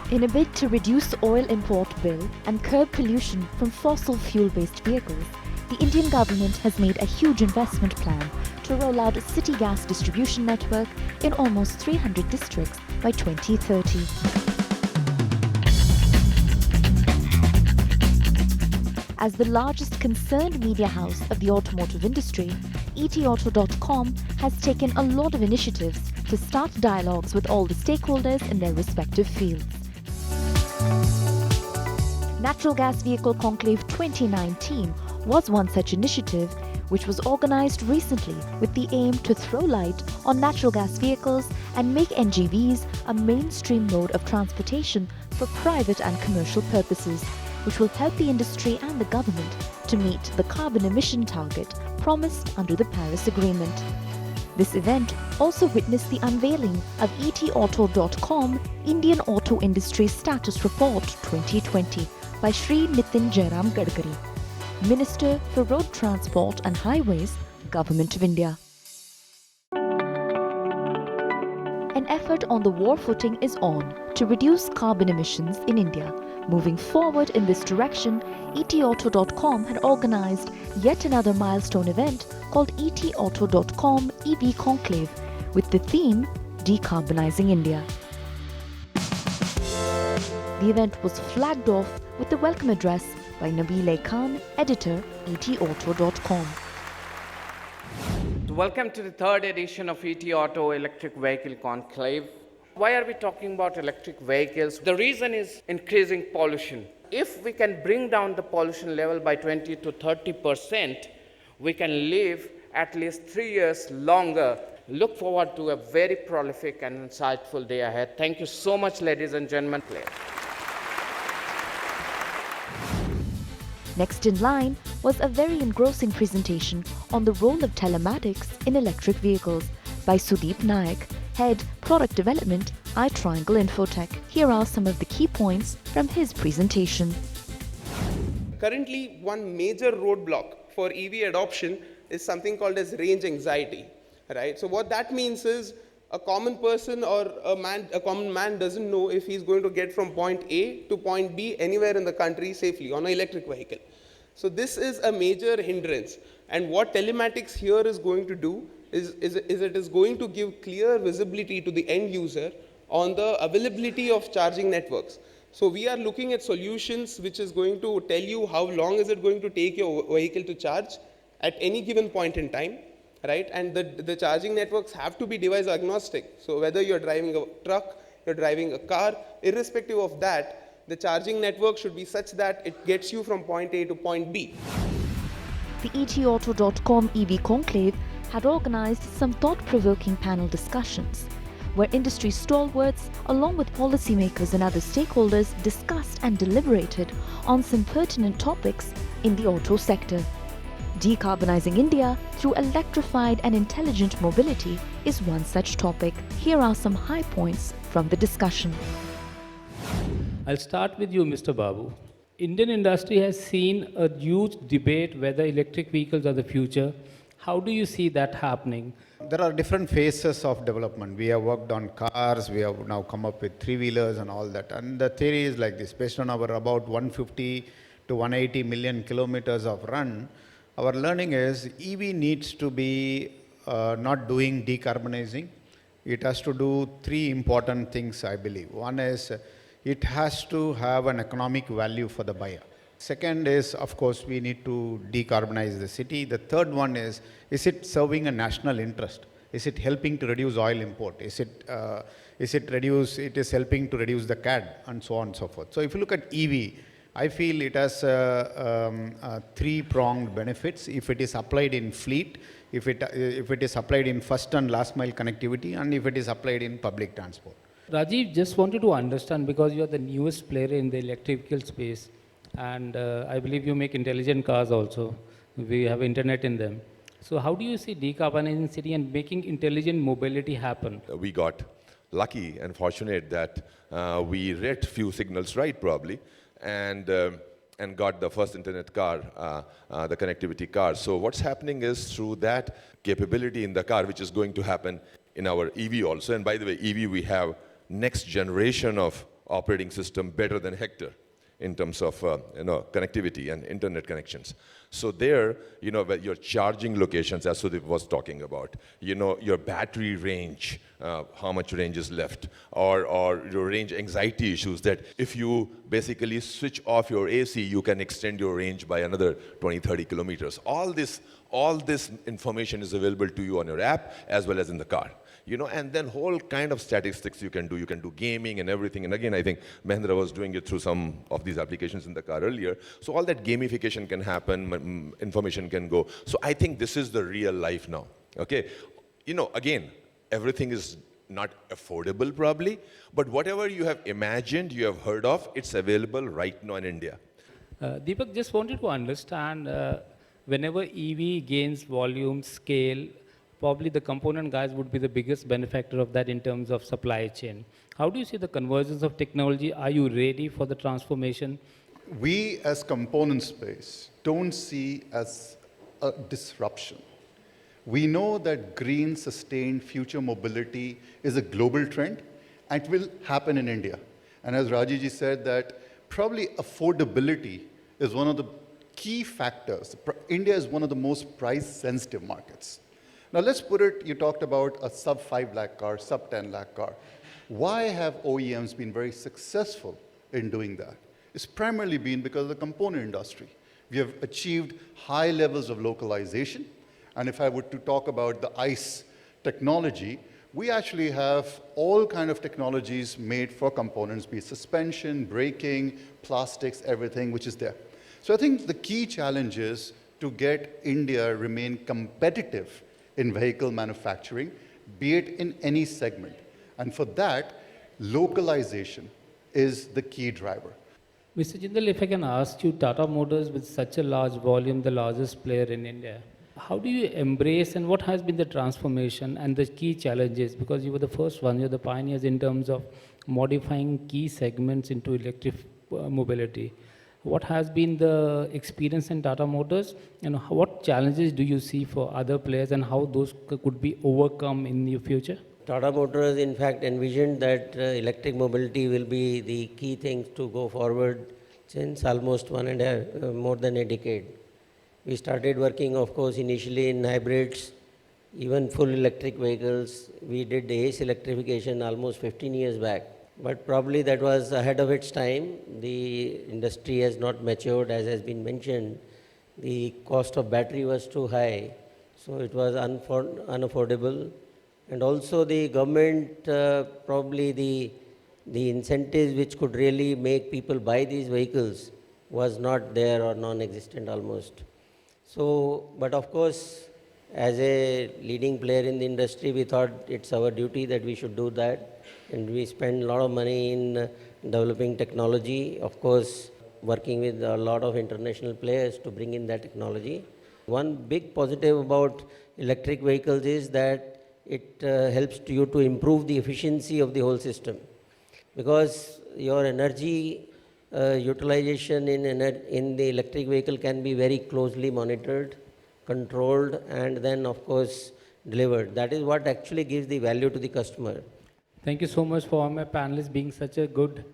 In a bid to reduce oil import bill and curb pollution from fossil fuel-based vehicles, the Indian government has made a huge investment plan to roll out a city gas distribution network in almost 300 districts by 2030. As the largest concerned media house of the automotive industry, etauto.com has taken a lot of initiatives to start dialogues with all the stakeholders in their respective fields. Natural Gas Vehicle Conclave 2019 was one such initiative which was organized recently with the aim to throw light on natural gas vehicles and make NGVs a mainstream mode of transportation for private and commercial purposes, which will help the industry and the government to meet the carbon emission target promised under the Paris Agreement. This event also witnessed the unveiling of etauto.com Indian Auto Industry Status Report 2020 by Shri Nitin Jairam Gadkari, Minister for Road Transport and Highways, Government of India. An effort on the war footing is on to reduce carbon emissions in India. Moving forward in this direction, etauto.com had organized yet another milestone event called etauto.com EV Conclave with the theme Decarbonizing India. The event was flagged off with the welcome address by Nabil Khan, editor, etauto.com. Welcome to the third edition of ET Auto Electric Vehicle Conclave. Why are we talking about electric vehicles? The reason is increasing pollution. If we can bring down the pollution level by 20 to 30%, we can live at least 3 years longer. Look forward to a very prolific and insightful day ahead. Thank you so much, ladies and gentlemen. Next in line was a very engrossing presentation on the role of telematics in electric vehicles by Sudeep Nayak, Head Product Development, iTriangle Infotech. Here are some of the key points from his presentation. Currently, one major roadblock for EV adoption is something called as range anxiety, right? So what that means is a common person or a common man doesn't know if he's going to get from point A to point B anywhere in the country safely on an electric vehicle. So this is a major hindrance. And what telematics here is going to do is it is going to give clear visibility to the end user on the availability of charging networks. So we are looking at solutions which is going to tell you how long is it going to take your vehicle to charge at any given point in time, right? And the charging networks have to be device agnostic. So whether you're driving a truck, you're driving a car, irrespective of that, the charging network should be such that it gets you from point A to point B. The etauto.com EV Conclave had organized some thought-provoking panel discussions where industry stalwarts along with policymakers and other stakeholders discussed and deliberated on some pertinent topics in the auto sector. Decarbonizing India through electrified and intelligent mobility is one such topic. Here are some high points from the discussion. I'll start with you, Mr. Babu. Indian industry has seen a huge debate whether electric vehicles are the future. How do you see that happening? There are different phases of development. We have worked on cars, we have now come up with three-wheelers and all that. And the theory is like this, based on our about 150 to 180 million kilometers of run, our learning is EV needs to be not doing decarbonizing. It has to do three important things, I believe. One is it has to have an economic value for the buyer. Second is, of course, we need to decarbonize the city. The third one is it serving a national interest? Is it helping to reduce oil import? Is it helping to reduce the CAD and so on and so forth. So if you look at EV, I feel it has three-pronged benefits if it is applied in fleet, if it is applied in first and last mile connectivity, and if it is applied in public transport. Rajiv, just wanted to understand, because you are the newest player in the electric vehicle space, and I believe you make intelligent cars also. We have internet in them. So how do you see decarbonizing city and making intelligent mobility happen? We got lucky and fortunate that we read few signals right probably, and got the first internet car, the connectivity car. So what's happening is through that capability in the car, which is going to happen in our EV also. And by the way, EV, we have next generation of operating system better than Hector in terms of connectivity and internet connections. So there, where your charging locations, as Sudeep was talking about, your battery range, how much range is left, or your range anxiety issues, that if you basically switch off your AC, you can extend your range by another 20, 30 kilometers. All this information is available to you on your app as well as in the car. And then whole kind of statistics you can do. You can do gaming and everything. And again, I think Mahendra was doing it through some of these applications in the car earlier. So all that gamification can happen, information can go. So I think this is the real life now, okay? Again, everything is not affordable probably, but whatever you have imagined, you have heard of, it's available right now in India. Deepak, just wanted to understand, whenever EV gains volume, scale, probably the component guys would be the biggest benefactor of that in terms of supply chain. How do you see the convergence of technology? Are you ready for the transformation? We as component space don't see as a disruption. We know that green, sustained future mobility is a global trend and it will happen in India. And as Rajiv said, that probably affordability is one of the key factors. India is one of the most price-sensitive markets. Now let's put it, you talked about a sub 5 lakh car, sub 10 lakh car. Why have OEMs been very successful in doing that? It's primarily been because of the component industry. We have achieved high levels of localization. And if I were to talk about the ICE technology, we actually have all kind of technologies made for components, be it suspension, braking, plastics, everything which is there. So I think the key challenge is to get India remain competitive in vehicle manufacturing, be it in any segment. And for that, localization is the key driver. Mr. Jindal, if I can ask you, Tata Motors with such a large volume, the largest player in India, how do you embrace and what has been the transformation and the key challenges? Because you were the first one, you're the pioneers in terms of modifying key segments into electric mobility. What has been the experience in Tata Motors and what challenges do you see for other players and how those could be overcome in the future? Tata Motors, in fact, envisioned that electric mobility will be the key thing to go forward since almost more than a decade. We started working, of course, initially in hybrids, even full electric vehicles. We did the ACE electrification almost 15 years back. But probably that was ahead of its time. The industry has not matured, as has been mentioned. The cost of battery was too high, so it was unaffordable. And also the government, probably the incentives which could really make people buy these vehicles was not there or non-existent almost. So, but of course, as a leading player in the industry, we thought it's our duty that we should do that. And we spend a lot of money in developing technology, of course, working with a lot of international players to bring in that technology. One big positive about electric vehicles is that it helps you to improve the efficiency of the whole system. Because your energy utilization in the electric vehicle can be very closely monitored, controlled, and then, of course, delivered. That is what actually gives the value to the customer. Thank you so much for all my panelists being such a good,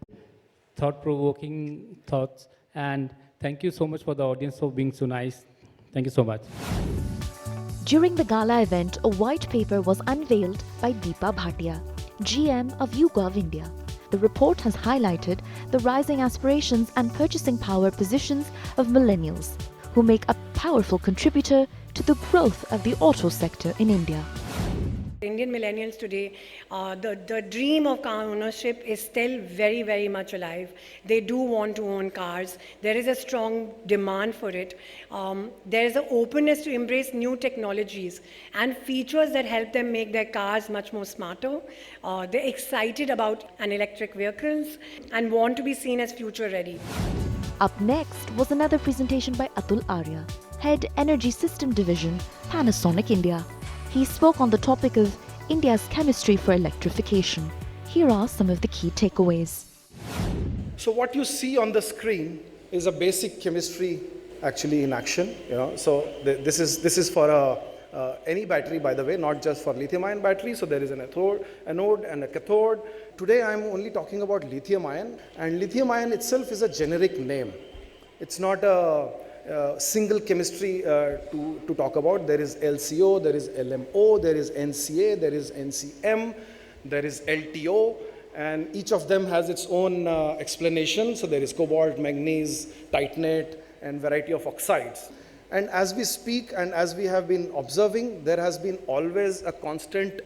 thought-provoking thoughts. And thank you so much for the audience for being so nice. Thank you so much. During the gala event, a white paper was unveiled by Deepa Bhatia, GM of YouGov India. The report has highlighted the rising aspirations and purchasing power positions of millennials, who make a powerful contributor to the growth of the auto sector in India. Indian millennials today, the dream of car ownership is still very, very much alive. They do want to own cars. There is a strong demand for it. There is an openness to embrace new technologies and features that help them make their cars much more smarter. They're excited about electric vehicles and want to be seen as future ready. Up next was another presentation by Atul Arya, Head Energy System Division, Panasonic India. He spoke on the topic of India's chemistry for electrification. Here are some of the key takeaways. So what you see on the screen is a basic chemistry actually in action. So this is for any battery, by the way, not just for lithium-ion battery. So there is an anode and a cathode. Today I'm only talking about lithium-ion, and lithium-ion itself is a generic name. It's not a single chemistry to talk about. There is LCO, there is LMO, there is NCA, there is NCM, there is LTO, and each of them has its own explanation. So there is cobalt, manganese, titanate, and variety of oxides. And as we speak and as we have been observing, there has been always a constant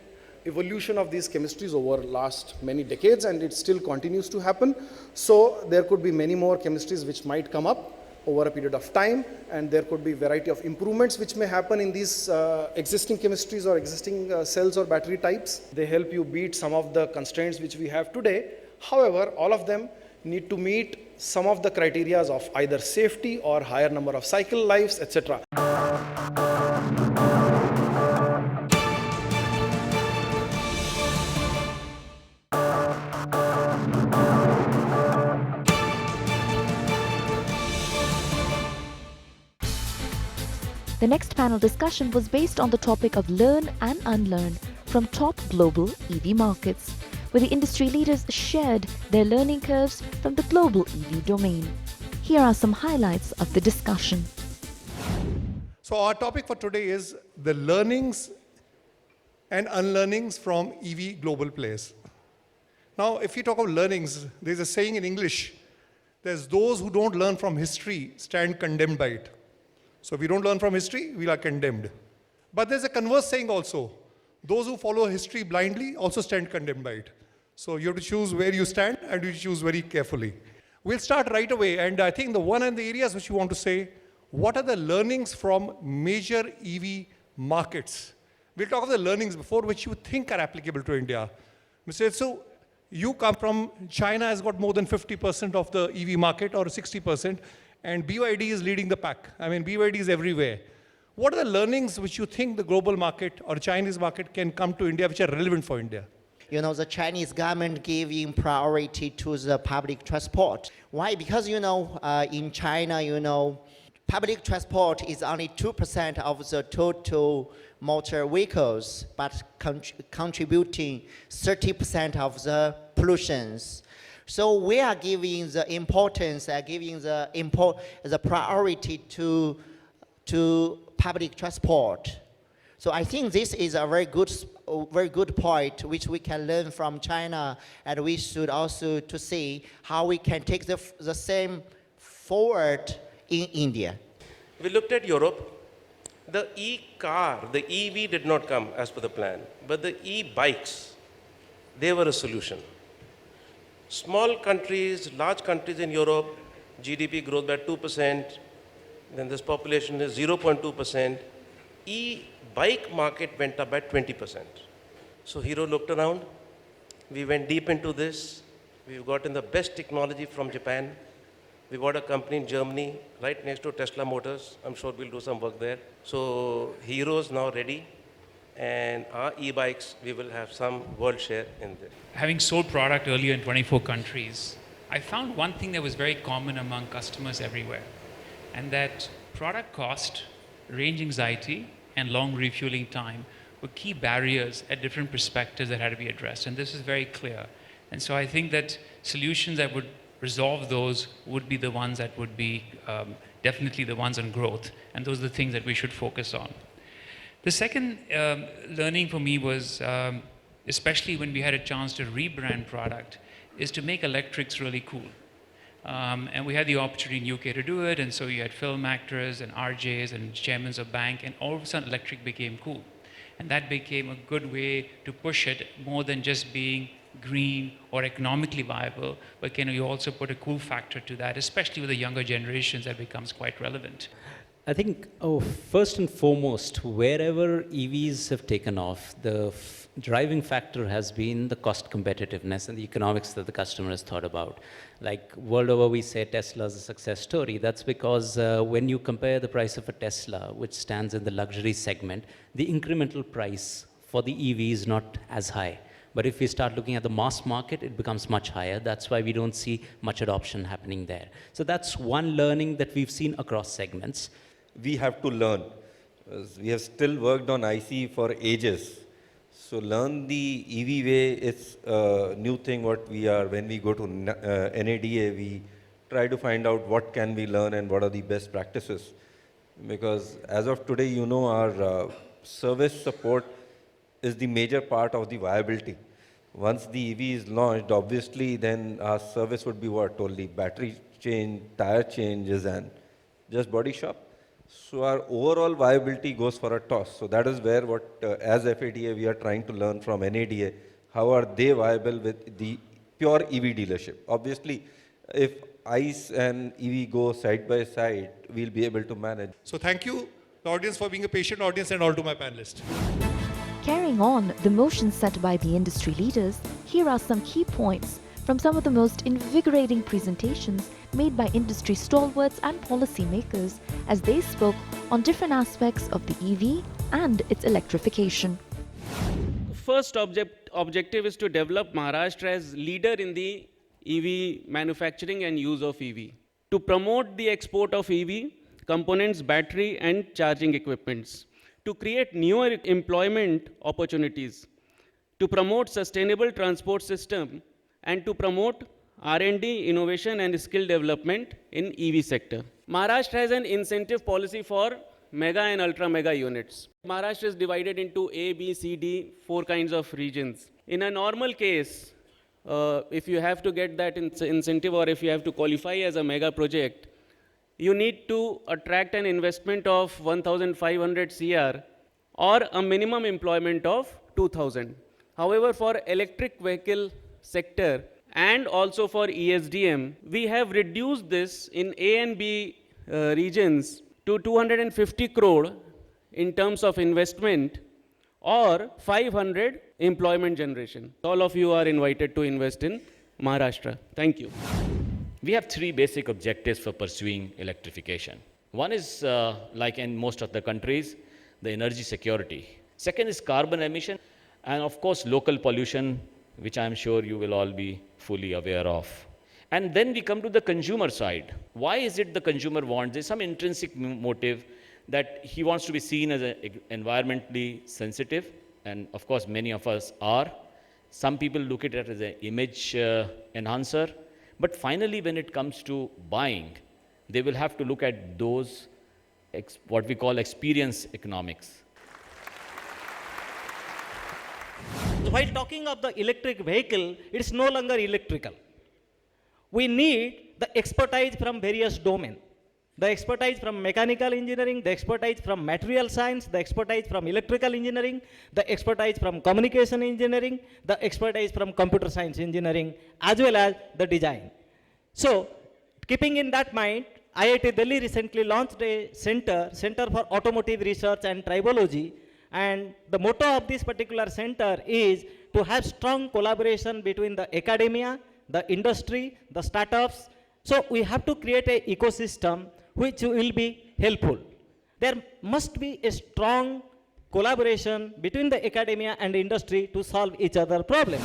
evolution of these chemistries over last many decades, and it still continues to happen. So there could be many more chemistries which might come up over a period of time, and there could be variety of improvements which may happen in these existing chemistries or existing cells or battery types. They help you beat some of the constraints which we have today. However, all of them need to meet some of the criteria of either safety or higher number of cycle lives, etc. The next panel discussion was based on the topic of learn and unlearn from top global EV markets, where the industry leaders shared their learning curves from the global EV domain. Here are some highlights of the discussion. So our topic for today is the learnings and unlearnings from EV global players. Now, if you talk of learnings, there's a saying in English, there's those who don't learn from history stand condemned by it. So if we don't learn from history, we are condemned. But there's a converse saying also, those who follow history blindly also stand condemned by it. So you have to choose where you stand, and you choose very carefully. We'll start right away, and I think the one and the areas which you want to say, what are the learnings from major EV markets? We'll talk of the learnings before which you think are applicable to India. Mr. Etsu, you come from, China has got more than 50% of the EV market, or 60%, and BYD is leading the pack. I mean, BYD is everywhere. What are the learnings which you think the global market or Chinese market can come to India which are relevant for India? You know, the Chinese government giving priority to the public transport. Why? Because, in China, public transport is only 2% of the total motor vehicles, but contributing 30% of the pollutions. So we are giving the importance, giving the priority to public transport. So I think this is a very good point which we can learn from China, and we should also to see how we can take the same forward in India. We looked at Europe. The e-car, the EV did not come as per the plan, but the e-bikes, they were a solution. Small countries, large countries in Europe, GDP growth by 2%, then this population is 0.2%. E-bike market went up by 20%. So Hero looked around, we went deep into this, we've gotten the best technology from Japan. We bought a company in Germany, right next to Tesla Motors. I'm sure we'll do some work there. So Hero is now ready, and our e-bikes, we will have some world share in there. Having sold product earlier in 24 countries, I found one thing that was very common among customers everywhere, and that product cost, range anxiety, and long refueling time were key barriers at different perspectives that had to be addressed, and this is very clear. And so I think that solutions that would resolve those would be the ones that would be definitely the ones on growth, and those are the things that we should focus on. The second learning for me was, especially when we had a chance to rebrand product, is to make electrics really cool. And we had the opportunity in UK to do it, and so you had film actors and RJs and chairmen of bank, and all of a sudden electric became cool. And that became a good way to push it more than just being green or economically viable, but can you also put a cool factor to that, especially with the younger generations, that becomes quite relevant. I think, first and foremost, wherever EVs have taken off, the driving factor has been the cost competitiveness and the economics that the customer has thought about. Like world over, we say Tesla is a success story. That's because when you compare the price of a Tesla, which stands in the luxury segment, the incremental price for the EV is not as high. But if we start looking at the mass market, it becomes much higher. That's why we don't see much adoption happening there. So that's one learning that we've seen across segments. We have to learn We have still worked on IC for ages. So learn the EV way is a new thing what we are, when we go to NADA, we try to find out what can we learn and what are the best practices. Because as of today, you know, our service support is the major part of the viability. Once the EV is launched, obviously, then our service would be what? Only battery change, tire changes, and just body shop. So our overall viability goes for a toss. So that is where what, as FADA, we are trying to learn from NADA, how are they viable with the pure EV dealership. Obviously, if ICE and EV go side by side, we'll be able to manage. So thank you, the audience, for being a patient audience, and all to my panelists. Carrying on the motion set by the industry leaders, here are some key points from some of the most invigorating presentations made by industry stalwarts and policymakers as they spoke on different aspects of the EV and its electrification. First objective is to develop Maharashtra as leader in the EV manufacturing and use of EV. To promote the export of EV components, battery and charging equipments. To create newer employment opportunities. To promote sustainable transport system and to promote R&D, innovation and skill development in EV sector. Maharashtra has an incentive policy for mega and ultra mega units. Maharashtra is divided into A, B, C, D, 4 kinds of regions. In a normal case, if you have to get that incentive or if you have to qualify as a mega project, you need to attract an investment of 1,500 CR or a minimum employment of 2,000. However, for electric vehicle sector and also for ESDM, we have reduced this in A and B regions to 250 crore in terms of investment or 500 employment generation. All of you are invited to invest in Maharashtra. Thank you. We have 3 basic objectives for pursuing electrification. One is, like in most of the countries, the energy security. Second is carbon emission, and of course local pollution, which I'm sure you will all be fully aware of. And then we come to the consumer side. Why is it the consumer wants? There's some intrinsic motive that he wants to be seen as environmentally sensitive, and of course many of us are. Some people look at it as an image enhancer. But finally, when it comes to buying, they will have to look at those, what we call experience economics. While talking of the electric vehicle, it's no longer electrical. We need the expertise from various domains. The expertise from mechanical engineering, the expertise from material science, the expertise from electrical engineering, the expertise from communication engineering, the expertise from computer science engineering, as well as the design. So, keeping in that mind, IIT Delhi recently launched a Center for Automotive Research and Tribology, and the motto of this particular center is to have strong collaboration between the academia, the industry, the startups. So, we have to create an ecosystem which will be helpful. There must be a strong collaboration between the academia and industry to solve each other's problems.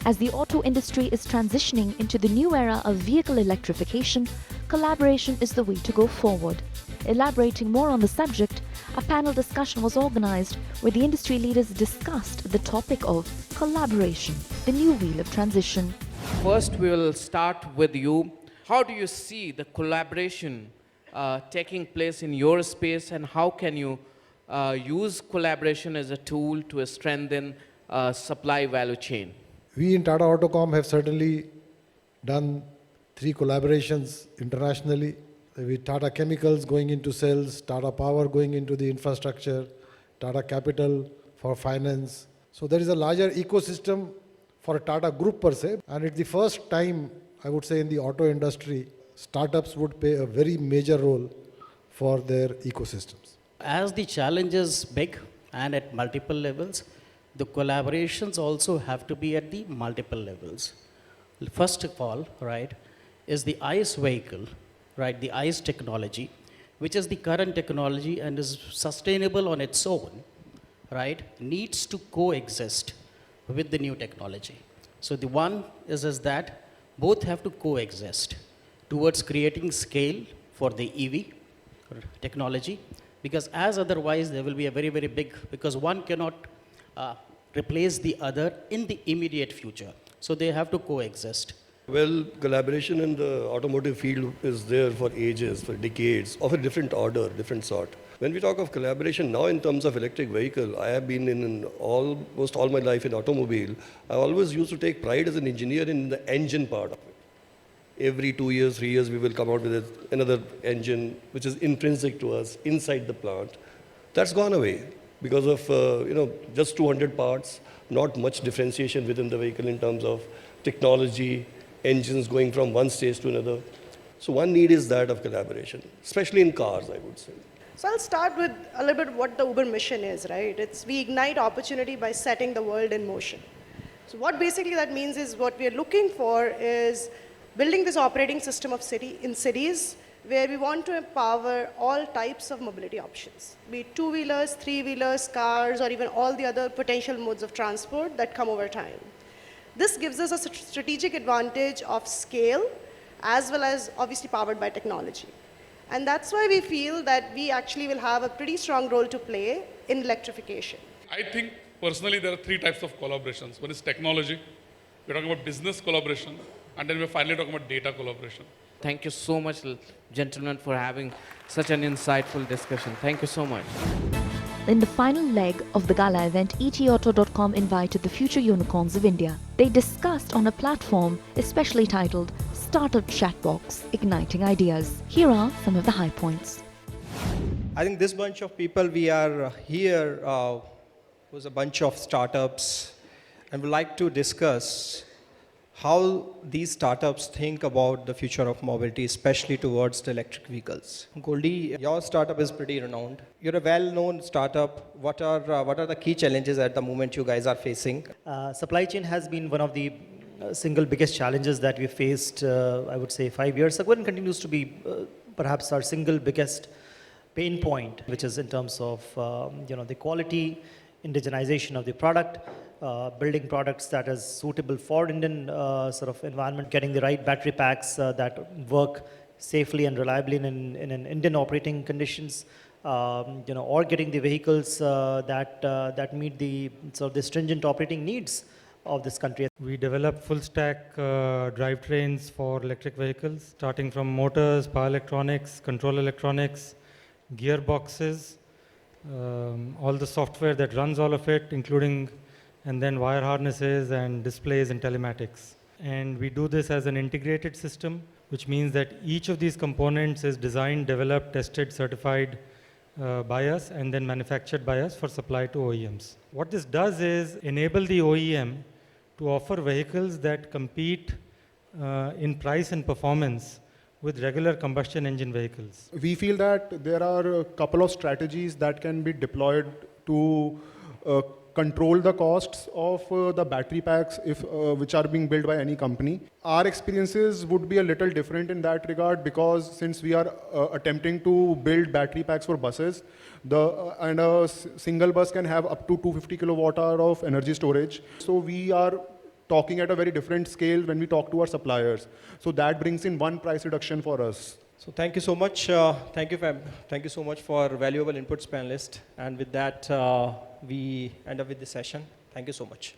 As the auto industry is transitioning into the new era of vehicle electrification, collaboration is the way to go forward. Elaborating more on the subject, a panel discussion was organized where the industry leaders discussed the topic of collaboration, the new wheel of transition. First, we will start with you. How do you see the collaboration taking place in your space, and how can you use collaboration as a tool to strengthen supply value chain? We in Tata Autocom have certainly done 3 collaborations internationally, with Tata Chemicals going into cells, Tata Power going into the infrastructure, Tata Capital for finance. So there is a larger ecosystem for a Tata group per se, and it's the first time, I would say, in the auto industry, startups would play a very major role for their ecosystems. As the challenge is big and at multiple levels, the collaborations also have to be at the multiple levels. First of all, right, is the ICE vehicle, right, the ICE technology, which is the current technology and is sustainable on its own, right, needs to coexist with the new technology. So the one is that both have to coexist towards creating scale for the EV technology, Because as otherwise, there will be a very, very big, because one cannot replace the other in the immediate future. So they have to coexist. Well, collaboration in the automotive field is there for ages, for decades, of a different order, different sort. When we talk of collaboration now in terms of electric vehicle, I have been in almost all my life in automobile. I always used to take pride as an engineer in the engine part of it. Every 2 years, 3 years, we will come out with another engine which is intrinsic to us inside the plant. That's gone away because of just 200 parts, not much differentiation within the vehicle in terms of technology, engines going from one stage to another. So one need is that of collaboration, especially in cars, I would say. So I'll start with a little bit what the Uber mission is, right? It's we ignite opportunity by setting the world in motion. So what basically that means is what we are looking for is building this operating system of cities where we want to empower all types of mobility options, be it two-wheelers, three-wheelers, cars, or even all the other potential modes of transport that come over time. This gives us a strategic advantage of scale as well as obviously powered by technology. And that's why we feel that we actually will have a pretty strong role to play in electrification. I think personally there are three types of collaborations. One is technology, we're talking about business collaboration, and then we're finally talking about data collaboration. Thank you so much, gentlemen, for having such an insightful discussion. Thank you so much. In the final leg of the gala event, etauto.com invited the future unicorns of India. They discussed on a platform especially titled Startup Chatbox, Igniting Ideas. Here are some of the high points. I think this bunch of people we are here was a bunch of startups, and we'd like to discuss how these startups think about the future of mobility, especially towards the electric vehicles. Goldie, your startup is pretty renowned. You're a well-known startup. What are the key challenges at the moment you guys are facing? Supply chain has been one of the single biggest challenges that we faced, I would say, 5 years ago, and continues to be perhaps our single biggest pain point, which is in terms of the quality, indigenization of the product, building products that is suitable for Indian sort of environment, getting the right battery packs that work safely and reliably in Indian operating conditions, or getting the vehicles that meet the sort of the stringent operating needs of this country. We develop full stack drivetrains for electric vehicles, starting from motors, power electronics, control electronics, gearboxes, all the software that runs all of it, including and then wire harnesses and displays and telematics. And we do this as an integrated system, which means that each of these components is designed, developed, tested, certified by us, and then manufactured by us for supply to OEMs. What this does is enable the OEM to offer vehicles that compete in price and performance with regular combustion engine vehicles. We feel that there are a couple of strategies that can be deployed to control the costs of the battery packs which are being built by any company. Our experiences would be a little different in that regard, because since we are attempting to build battery packs for buses, and a single bus can have up to 250 kilowatt hour of energy storage. So we are talking at a very different scale when we talk to our suppliers. So that brings in one price reduction for us. So thank you so much. Thank you so much for valuable inputs, panelists. And with that, we end up with the session. Thank you so much.